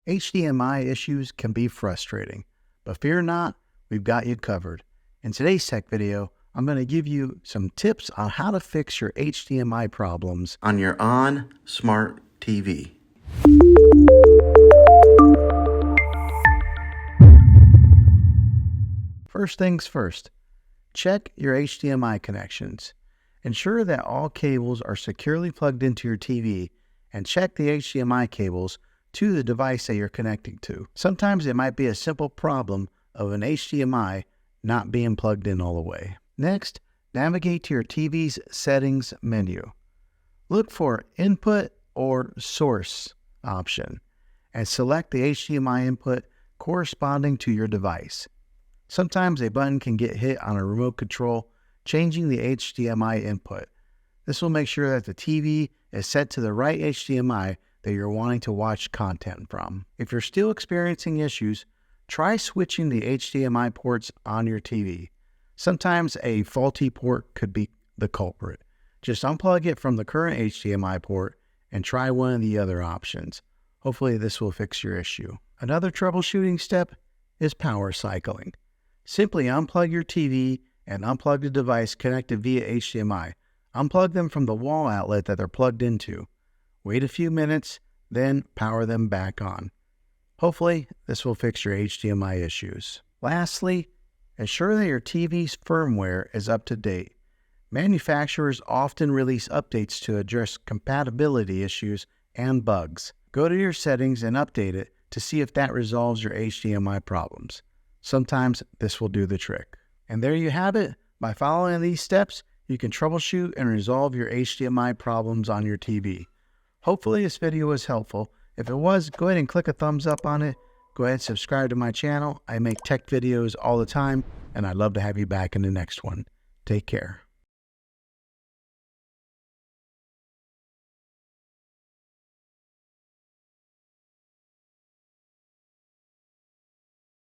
HDMI issues can be frustrating, but fear not, we've got you covered. In today's tech video, I'm going to give you some tips on how to fix your HDMI problems on your Onn Smart TV. First things first, check your HDMI connections. Ensure that all cables are securely plugged into your TV and check the HDMI cables to the device that you're connecting to. Sometimes it might be a simple problem of an HDMI not being plugged in all the way. Next, navigate to your TV's settings menu. Look for Input or Source option and select the HDMI input corresponding to your device. Sometimes a button can get hit on a remote control, changing the HDMI input. This will make sure that the TV is set to the right HDMI that you're wanting to watch content from. If you're still experiencing issues, try switching the HDMI ports on your TV. Sometimes a faulty port could be the culprit. Just unplug it from the current HDMI port and try one of the other options. Hopefully this will fix your issue. Another troubleshooting step is power cycling. Simply unplug your TV and unplug the device connected via HDMI. Unplug them from the wall outlet that they're plugged into. Wait a few minutes, then power them back on. Hopefully, this will fix your HDMI issues. Lastly, ensure that your TV's firmware is up to date. Manufacturers often release updates to address compatibility issues and bugs. Go to your settings and update it to see if that resolves your HDMI problems. Sometimes this will do the trick. And there you have it. By following these steps, you can troubleshoot and resolve your HDMI problems on your TV. Hopefully this video was helpful. If it was, go ahead and click a thumbs up on it. Go ahead and subscribe to my channel. I make tech videos all the time, and I'd love to have you back in the next one. Take care.